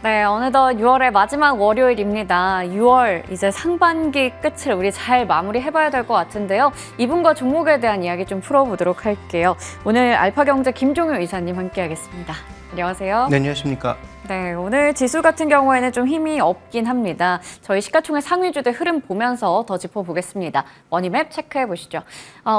네, 어느덧 6월의 마지막 월요일입니다. 6월 이제 상반기 끝을 우리 잘 마무리해봐야 될 것 같은데요. 이분과 종목에 대한 이야기 좀 풀어보도록 할게요. 오늘 알파경제 김종효 이사님 함께하겠습니다. 안녕하세요. 네, 안녕하십니까. 네, 오늘 지수 같은 경우에는 좀 힘이 없긴 합니다. 저희 시가총액 상위주들 흐름 보면서 더 짚어보겠습니다. 머니맵 체크해보시죠.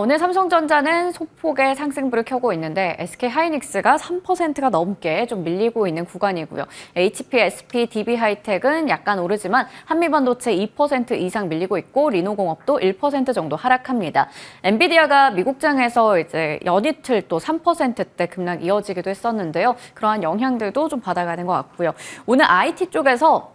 오늘 삼성전자는 소폭의 상승부를 켜고 있는데 SK하이닉스가 3%가 넘게 좀 밀리고 있는 구간이고요. HP, SP, DB하이텍은 약간 오르지만 한미반도체 2% 이상 밀리고 있고 리노공업도 1% 정도 하락합니다. 엔비디아가 미국장에서 이제 연이틀 또 3%대 급락 이어지기도 했었는데요. 그러한 영향들도 좀 받아가는 것 같고요. 오늘 IT 쪽에서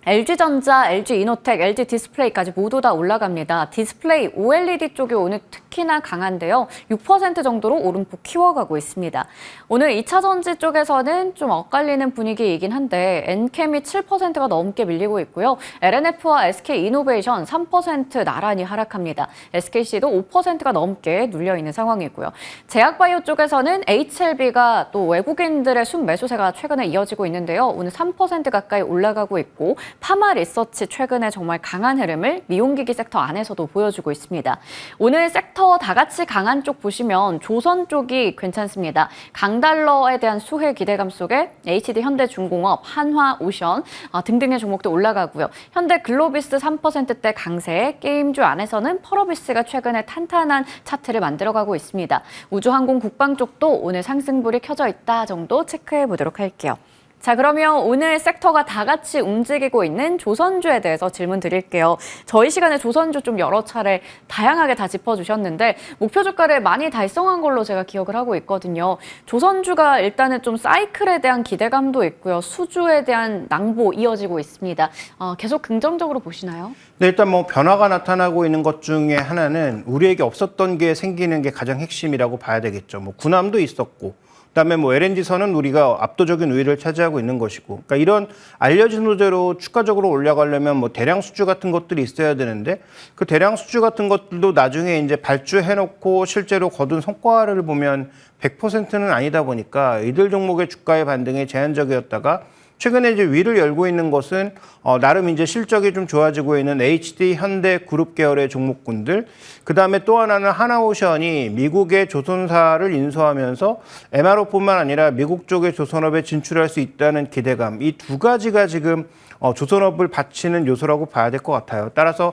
LG전자, LG이노텍, LG디스플레이까지 모두 다 올라갑니다. 디스플레이 OLED 쪽이 오늘 특히나 강한데요. 6% 정도로 오름폭 키워가고 있습니다. 오늘 2차 전지 쪽에서는 좀 엇갈리는 분위기이긴 한데 엔캠이 7%가 넘게 밀리고 있고요. LNF와 SK이노베이션 3% 나란히 하락합니다. SKC도 5%가 넘게 눌려있는 상황이고요. 제약바이오 쪽에서는 HLB가 또 외국인들의 순매수세가 최근에 이어지고 있는데요. 오늘 3% 가까이 올라가고 있고 파마 리서치 최근에 정말 강한 흐름을 미용기기 섹터 안에서도 보여주고 있습니다. 오늘 섹터 다 같이 강한 쪽 보시면 조선 쪽이 괜찮습니다. 강달러에 대한 수혜 기대감 속에 HD 현대중공업, 한화오션 등등의 종목도 올라가고요. 현대글로비스 3%대 강세, 게임주 안에서는 펄어비스가 최근에 탄탄한 차트를 만들어가고 있습니다. 우주항공 국방 쪽도 오늘 상승불이 켜져 있다 정도 체크해 보도록 할게요. 자, 그러면 오늘 섹터가 다 같이 움직이고 있는 조선주에 대해서 질문 드릴게요. 저희 시간에 조선주 좀 여러 차례 다양하게 다 짚어주셨는데 목표 주가를 많이 달성한 걸로 제가 기억을 하고 있거든요. 조선주가 일단은 좀 사이클에 대한 기대감도 있고요. 수주에 대한 낭보 이어지고 있습니다. 계속 긍정적으로 보시나요? 네, 일단 뭐 변화가 나타나고 있는 것 중에 하나는 우리에게 없었던 게 생기는 게 가장 핵심이라고 봐야 되겠죠. 뭐 군함도 있었고 그다음에 뭐 LNG선은 우리가 압도적인 우위를 차지하고 있는 것이고, 그러니까 이런 알려진 소재로 추가적으로 올라가려면 뭐 대량 수주 같은 것들이 있어야 되는데 그 대량 수주 같은 것들도 나중에 이제 발주해놓고 실제로 거둔 성과를 보면 100%는 아니다 보니까 이들 종목의 주가의 반등이 제한적이었다가 최근에 이제 위를 열고 있는 것은 나름 이제 실적이 좀 좋아지고 있는 HD, 현대 그룹 계열의 종목군들, 그 다음에 또 하나는 하나오션이 미국의 조선사를 인수하면서 MRO뿐만 아니라 미국 쪽의 조선업에 진출할 수 있다는 기대감, 이 두 가지가 지금 조선업을 받치는 요소라고 봐야 될 것 같아요. 따라서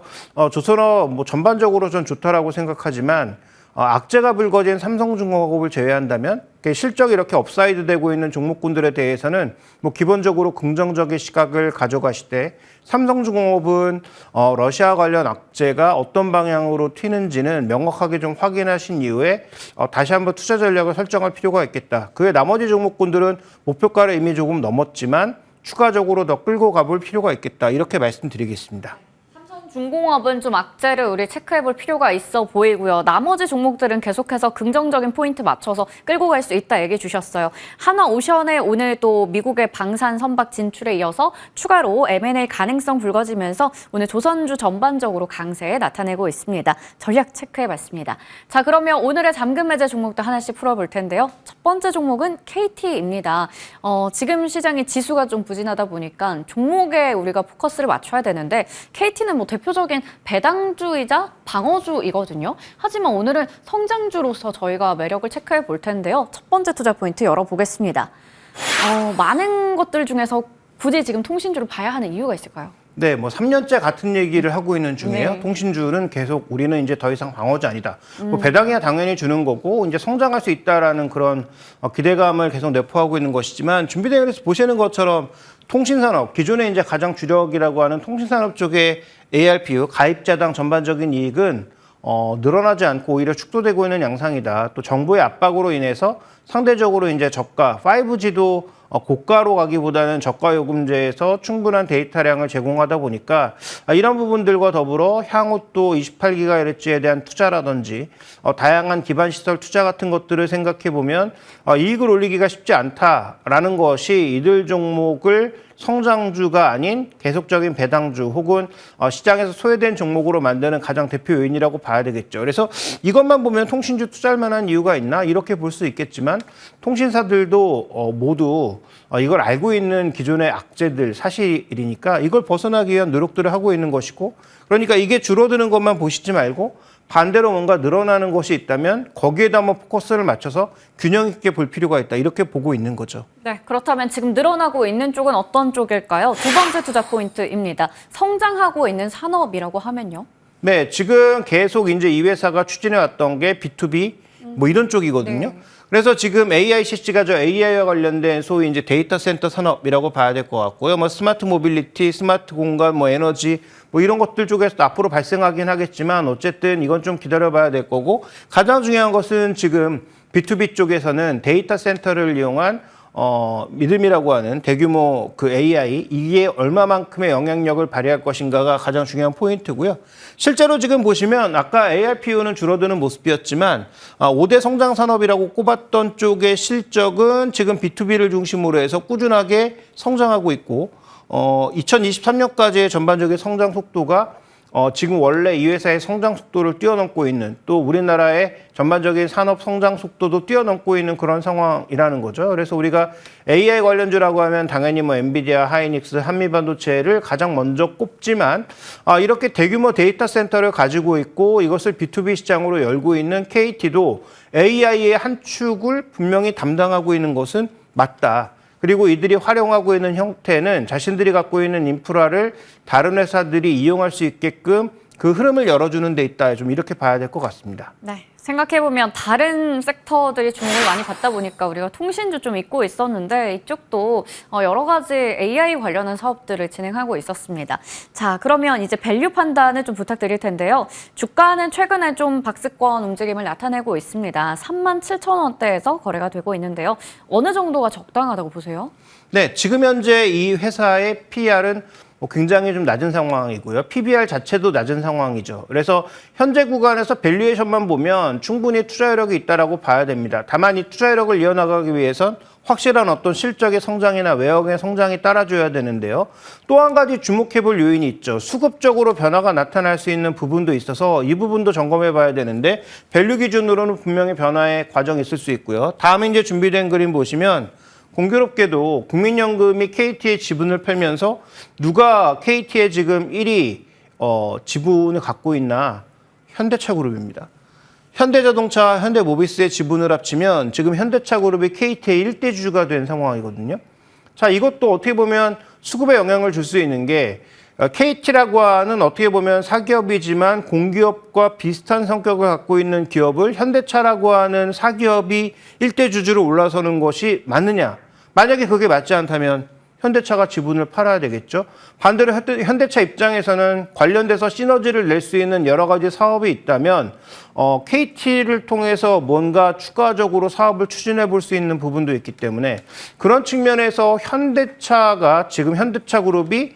조선업 뭐 전반적으로 전 좋다라고 생각하지만 악재가 불거진 삼성중공업을 제외한다면 실적이 이렇게 업사이드 되고 있는 종목군들에 대해서는 뭐 기본적으로 긍정적인 시각을 가져가시되 삼성중공업은 러시아 관련 악재가 어떤 방향으로 튀는지는 명확하게 좀 확인하신 이후에 다시 한번 투자 전략을 설정할 필요가 있겠다. 그 외 나머지 종목군들은 목표가를 이미 조금 넘었지만 추가적으로 더 끌고 가볼 필요가 있겠다. 이렇게 말씀드리겠습니다. 중공업은 좀 악재를 우리 체크해볼 필요가 있어 보이고요. 나머지 종목들은 계속해서 긍정적인 포인트 맞춰서 끌고 갈 수 있다 얘기해 주셨어요. 한화오션의 오늘 또 미국의 방산 선박 진출에 이어서 추가로 M&A 가능성 불거지면서 오늘 조선주 전반적으로 강세에 나타내고 있습니다. 전략 체크해봤습니다. 자, 그러면 오늘의 잠금 매제 종목도 하나씩 풀어볼 텐데요. 첫 번째 종목은 KT입니다. 지금 시장이 지수가 좀 부진하다 보니까 종목에 우리가 포커스를 맞춰야 되는데 KT는 뭐 대표적인 배당주이자 방어주이거든요. 하지만 오늘은 성장주로서 저희가 매력을 체크해 볼 텐데요. 첫 번째 투자 포인트 열어보겠습니다. 많은 것들 중에서 굳이 지금 통신주를 봐야 하는 이유가 있을까요? 네, 뭐 3년째 같은 얘기를 하고 있는 중에요. 네. 통신주는 계속 우리는 이제 더 이상 방어주 아니다. 뭐 배당이야 당연히 주는 거고 이제 성장할 수 있다라는 그런 기대감을 계속 내포하고 있는 것이지만 준비대응에서 보시는 것처럼 통신산업, 기존에 이제 가장 주력이라고 하는 통신산업 쪽의 ARPU, 가입자당 전반적인 이익은 늘어나지 않고 오히려 축소되고 있는 양상이다. 또 정부의 압박으로 인해서 상대적으로 이제 저가, 5G도 고가로 가기보다는 저가 요금제에서 충분한 데이터량을 제공하다 보니까 이런 부분들과 더불어 향후 또 28GHz에 대한 투자라든지 다양한 기반 시설 투자 같은 것들을 생각해 보면 이익을 올리기가 쉽지 않다라는 것이 이들 종목을 성장주가 아닌 계속적인 배당주 혹은 시장에서 소외된 종목으로 만드는 가장 대표 요인이라고 봐야 되겠죠. 그래서 이것만 보면 통신주 투자할 만한 이유가 있나 이렇게 볼 수 있겠지만 통신사들도 모두 이걸 알고 있는 기존의 악재들 사실이니까 이걸 벗어나기 위한 노력들을 하고 있는 것이고, 그러니까 이게 줄어드는 것만 보시지 말고 반대로 뭔가 늘어나는 것이 있다면 거기에다 한번 포커스를 맞춰서 균형 있게 볼 필요가 있다, 이렇게 보고 있는 거죠. 네, 그렇다면 지금 늘어나고 있는 쪽은 어떤 쪽일까요? 두 번째 투자 포인트입니다. 성장하고 있는 산업이라고 하면요. 네, 지금 계속 이제 이 회사가 추진해 왔던 게 B2B 뭐 이런 쪽이거든요. 네. 그래서 지금 AICC가 저 AI와 관련된 소위 이제 데이터 센터 산업이라고 봐야 될 것 같고요. 뭐 스마트 모빌리티, 스마트 공간, 뭐 에너지 뭐 이런 것들 쪽에서 앞으로 발생하긴 하겠지만 어쨌든 이건 좀 기다려봐야 될 거고, 가장 중요한 것은 지금 B2B 쪽에서는 데이터 센터를 이용한 믿음이라고 하는 대규모 그 AI, 이게 얼마만큼의 영향력을 발휘할 것인가가 가장 중요한 포인트고요. 실제로 지금 보시면 아까 ARPU는 줄어드는 모습이었지만 5대 성장 산업이라고 꼽았던 쪽의 실적은 지금 B2B를 중심으로 해서 꾸준하게 성장하고 있고, 2023년까지의 전반적인 성장 속도가 지금 원래 이 회사의 성장 속도를 뛰어넘고 있는, 또 우리나라의 전반적인 산업 성장 속도도 뛰어넘고 있는 그런 상황이라는 거죠. 그래서 우리가 AI 관련주라고 하면 당연히 뭐 엔비디아, 하이닉스, 한미반도체를 가장 먼저 꼽지만 이렇게 대규모 데이터 센터를 가지고 있고 이것을 B2B 시장으로 열고 있는 KT도 AI의 한 축을 분명히 담당하고 있는 것은 맞다. 그리고 이들이 활용하고 있는 형태는 자신들이 갖고 있는 인프라를 다른 회사들이 이용할 수 있게끔 그 흐름을 열어주는 데 있다. 좀 이렇게 봐야 될 것 같습니다. 네, 생각해보면 다른 섹터들이 주목을 많이 받다 보니까 우리가 통신주 좀 잊고 있었는데 이쪽도 여러 가지 AI 관련한 사업들을 진행하고 있었습니다. 자, 그러면 이제 밸류 판단을 좀 부탁드릴 텐데요. 주가는 최근에 좀 박스권 움직임을 나타내고 있습니다. 37,000원대에서 거래가 되고 있는데요. 어느 정도가 적당하다고 보세요? 네, 지금 현재 이 회사의 PR은 굉장히 좀 낮은 상황이고요. PBR 자체도 낮은 상황이죠. 그래서 현재 구간에서 밸류에이션만 보면 충분히 투자 여력이 있다라고 봐야 됩니다. 다만 이 투자 여력을 이어나가기 위해선 확실한 어떤 실적의 성장이나 외형의 성장이 따라줘야 되는데요. 또 한 가지 주목해 볼 요인이 있죠. 수급적으로 변화가 나타날 수 있는 부분도 있어서 이 부분도 점검해 봐야 되는데, 밸류 기준으로는 분명히 변화의 과정이 있을 수 있고요. 다음에 이제 준비된 그림 보시면 공교롭게도 국민연금이 KT의 지분을 팔면서 누가 KT의 지금 1위 지분을 갖고 있나? 현대차그룹입니다. 현대자동차, 현대모비스의 지분을 합치면 지금 현대차그룹이 KT의 1대 주주가 된 상황이거든요. 자, 이것도 어떻게 보면 수급에 영향을 줄 수 있는 게, KT라고 하는 어떻게 보면 사기업이지만 공기업과 비슷한 성격을 갖고 있는 기업을 현대차라고 하는 사기업이 1대 주주로 올라서는 것이 맞느냐? 만약에 그게 맞지 않다면 현대차가 지분을 팔아야 되겠죠. 반대로 현대차 입장에서는 관련돼서 시너지를 낼 수 있는 여러 가지 사업이 있다면 KT를 통해서 뭔가 추가적으로 사업을 추진해 볼 수 있는 부분도 있기 때문에, 그런 측면에서 현대차가 지금 현대차그룹이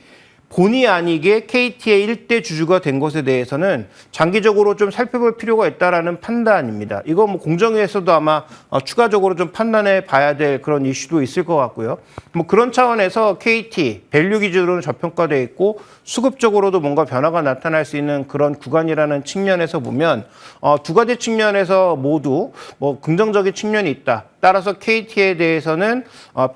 본의 아니게 KT의 1대 주주가 된 것에 대해서는 장기적으로 좀 살펴볼 필요가 있다라는 판단입니다. 이거 뭐 공정위에서도 아마 추가적으로 좀 판단해 봐야 될 그런 이슈도 있을 것 같고요. 뭐 그런 차원에서 KT 밸류 기준으로는 저평가돼 있고 수급적으로도 뭔가 변화가 나타날 수 있는 그런 구간이라는 측면에서 보면 두 가지 측면에서 모두 뭐 긍정적인 측면이 있다. 따라서 KT에 대해서는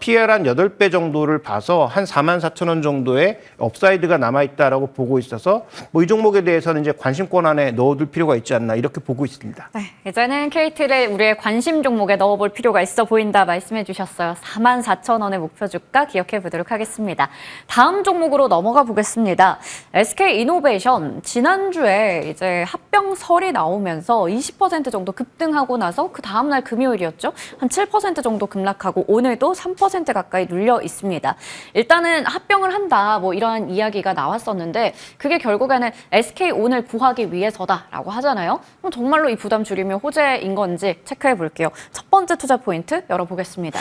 PL 한 8배 정도를 봐서 한 44,000원 정도의 업사이드가 남아있다라고 보고 있어서 뭐 이 종목에 대해서는 이제 관심권 안에 넣어둘 필요가 있지 않나 이렇게 보고 있습니다. 네, 이제는 KT를 우리의 관심 종목에 넣어볼 필요가 있어 보인다 말씀해 주셨어요. 44,000원의 목표 주가 기억해 보도록 하겠습니다. 다음 종목으로 넘어가 보겠습니다. SK이노베이션, 지난주에 이제 합병설이 나오면서 20% 정도 급등하고 나서 그 다음날 금요일이었죠. 한 7% 정도 급락하고 오늘도 3% 가까이 눌려 있습니다. 일단은 합병을 한다 뭐 이런 이야기가 나왔었는데 그게 결국에는 SK온을 구하기 위해서다라고 하잖아요. 그럼 정말로 이 부담 줄이면 호재인 건지 체크해 볼게요. 첫 번째 투자 포인트 열어보겠습니다.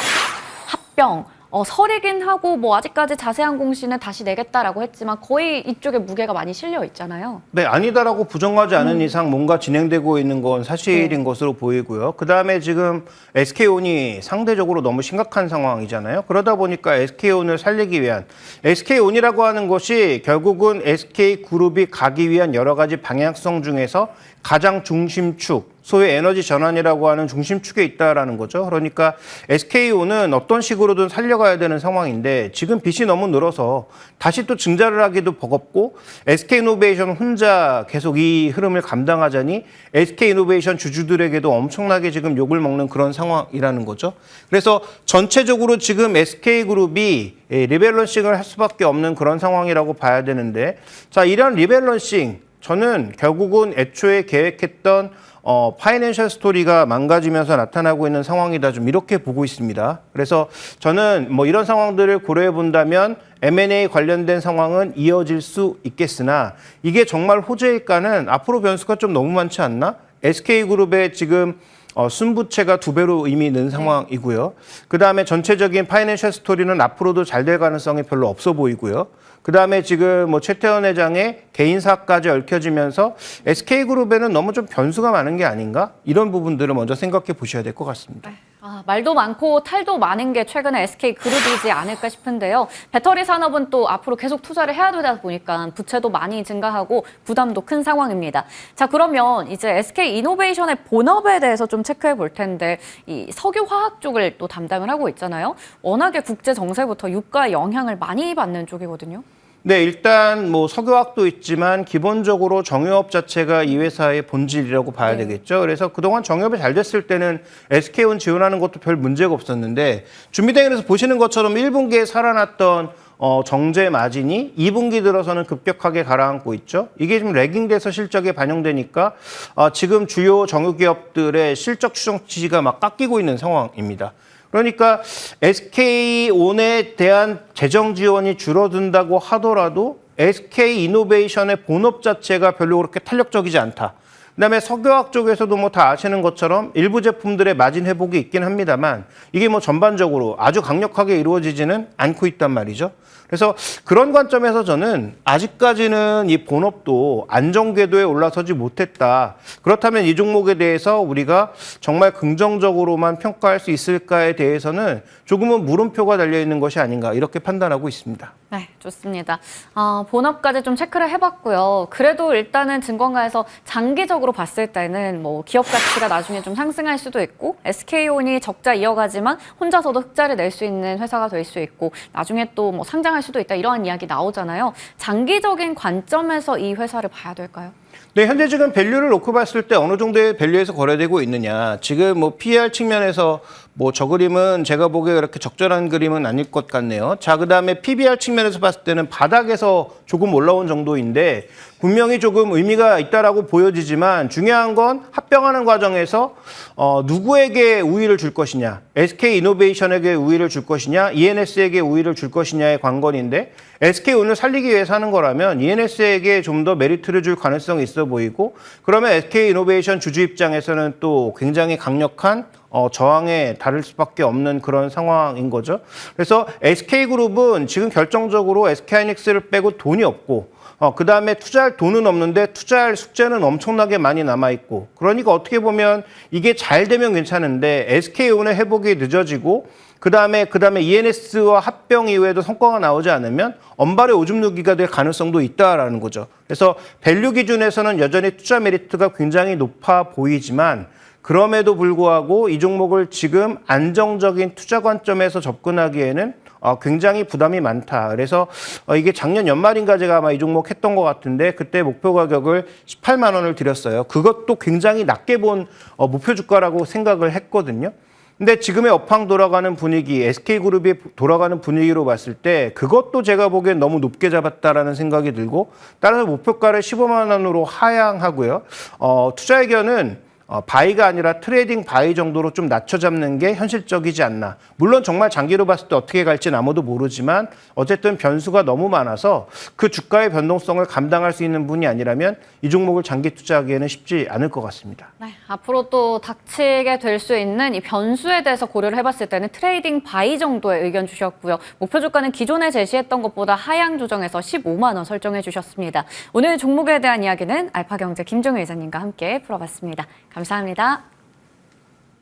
합병. 설이긴 하고 뭐 아직까지 자세한 공시는 다시 내겠다라고 했지만 거의 이쪽에 무게가 많이 실려 있잖아요. 네, 아니다라고 부정하지 않은 이상 뭔가 진행되고 있는 건 사실인 것으로 보이고요. 그다음에 지금 SK온이 상대적으로 너무 심각한 상황이잖아요. 그러다 보니까 SK온을 살리기 위한 SK온이라고 하는 것이 결국은 SK그룹이 가기 위한 여러 가지 방향성 중에서 가장 중심축, 소위 에너지 전환이라고 하는 중심축에 있다라는 거죠. 그러니까 SK온은 어떤 식으로든 살려가야 되는 상황인데 지금 빚이 너무 늘어서 다시 또 증자를 하기도 버겁고 SK이노베이션 혼자 계속 이 흐름을 감당하자니 SK이노베이션 주주들에게도 엄청나게 지금 욕을 먹는 그런 상황이라는 거죠. 그래서 전체적으로 지금 SK그룹이 리밸런싱을 할 수밖에 없는 그런 상황이라고 봐야 되는데 자, 이런 리밸런싱 저는 결국은 애초에 계획했던 파이낸셜 스토리가 망가지면서 나타나고 있는 상황이다. 좀 이렇게 보고 있습니다. 그래서 저는 뭐 이런 상황들을 고려해 본다면 M&A 관련된 상황은 이어질 수 있겠으나 이게 정말 호재일까는 앞으로 변수가 좀 너무 많지 않나? SK그룹의 지금 순부채가 2배로 이미 는 상황이고요. 그다음에 전체적인 파이낸셜 스토리는 앞으로도 잘 될 가능성이 별로 없어 보이고요. 그다음에 지금 뭐 최태원 회장의 개인사까지 얽혀지면서 SK그룹에는 너무 좀 변수가 많은 게 아닌가? 이런 부분들을 먼저 생각해 보셔야 될 것 같습니다. 말도 많고 탈도 많은 게 최근에 SK그룹이지 않을까 싶은데요. 배터리 산업은 또 앞으로 계속 투자를 해야 되다 보니까 부채도 많이 증가하고 부담도 큰 상황입니다. 자, 그러면 이제 SK이노베이션의 본업에 대해서 좀 체크해 볼 텐데 이 석유화학 쪽을 또 담당을 하고 있잖아요. 워낙에 국제 정세부터 유가의 영향을 많이 받는 쪽이거든요. 네, 일단 뭐 석유화학도 있지만 기본적으로 정유업 자체가 이 회사의 본질이라고 봐야 되겠죠. 그래서 그동안 정유업이 잘 됐을 때는 SK온 지원하는 것도 별 문제가 없었는데 준비대행에서 보시는 것처럼 1분기에 살아났던 정제 마진이 2분기 들어서는 급격하게 가라앉고 있죠. 이게 좀 레깅돼서 실적에 반영되니까 지금 주요 정유기업들의 실적 추정치가 막 깎이고 있는 상황입니다. 그러니까 SK온에 대한 재정 지원이 줄어든다고 하더라도 SK이노베이션의 본업 자체가 별로 그렇게 탄력적이지 않다. 그다음에 석유화학 쪽에서도 뭐 다 아시는 것처럼 일부 제품들의 마진 회복이 있긴 합니다만 이게 뭐 전반적으로 아주 강력하게 이루어지지는 않고 있단 말이죠. 그래서 그런 관점에서 저는 아직까지는 이 본업도 안정 궤도에 올라서지 못했다. 그렇다면 이 종목에 대해서 우리가 정말 긍정적으로만 평가할 수 있을까에 대해서는 조금은 물음표가 달려있는 것이 아닌가 이렇게 판단하고 있습니다. 네, 좋습니다. 본업까지 좀 체크를 해봤고요. 그래도 일단은 증권가에서 장기적으로 봤을 때는 뭐 기업 가치가 나중에 좀 상승할 수도 있고 SK온이 적자 이어가지만 혼자서도 흑자를 낼 수 있는 회사가 될 수 있고 나중에 또 뭐 상장할 수도 있다 이러한 이야기 나오잖아요. 장기적인 관점에서 이 회사를 봐야 될까요? 네, 현재 지금 밸류를 놓고 봤을 때 어느 정도의 밸류에서 거래되고 있느냐. 지금 뭐 PER 측면에서 뭐 저 그림은 제가 보기에 그렇게 적절한 그림은 아닐 것 같네요. 자, 그다음에 PBR 측면에서 봤을 때는 바닥에서 조금 올라온 정도인데 분명히 조금 의미가 있다라고 보여지지만 중요한 건 합병하는 과정에서 누구에게 우위를 줄 것이냐. SK이노베이션에게 우위를 줄 것이냐. ENS에게 우위를 줄 것이냐의 관건인데 SK온을 살리기 위해서 하는 거라면 ENS에게 좀 더 메리트를 줄 가능성이 있어 보이고 그러면 SK이노베이션 주주 입장에서는 또 굉장히 강력한 저항에 달을 수밖에 없는 그런 상황인 거죠. 그래서 SK그룹은 지금 결정적으로 SK하이닉스를 빼고 돈이 없고 그다음에 투자할 돈은 없는데 투자할 숙제는 엄청나게 많이 남아있고 그러니까 어떻게 보면 이게 잘 되면 괜찮은데 SK온의 회복이 늦어지고 그다음에 ENS와 합병 이후에도 성과가 나오지 않으면 언발의 오줌 누기가 될 가능성도 있다라는 거죠. 그래서 밸류 기준에서는 여전히 투자 메리트가 굉장히 높아 보이지만 그럼에도 불구하고 이 종목을 지금 안정적인 투자 관점에서 접근하기에는 굉장히 부담이 많다. 그래서 이게 작년 연말인가 제가 아마 이 종목 했던 것 같은데 그때 목표 가격을 18만 원을 드렸어요. 그것도 굉장히 낮게 본 목표 주가라고 생각을 했거든요. 근데 지금의 업황 돌아가는 분위기, SK그룹이 돌아가는 분위기로 봤을 때 그것도 제가 보기엔 너무 높게 잡았다라는 생각이 들고 따라서 목표가를 15만 원으로 하향하고요. 투자 의견은 바이가 아니라 트레이딩 바이 정도로 좀 낮춰 잡는 게 현실적이지 않나. 물론 정말 장기로 봤을 때 어떻게 갈지는 아무도 모르지만 어쨌든 변수가 너무 많아서 그 주가의 변동성을 감당할 수 있는 분이 아니라면 이 종목을 장기 투자하기에는 쉽지 않을 것 같습니다. 네, 앞으로 또 닥치게 될 수 있는 이 변수에 대해서 고려를 해봤을 때는 트레이딩 바이 정도의 의견 주셨고요. 목표 주가는 기존에 제시했던 것보다 하향 조정해서 15만 원 설정해 주셨습니다. 오늘 종목에 대한 이야기는 알파경제 김종일 이사님과 함께 풀어봤습니다. 감사합니다.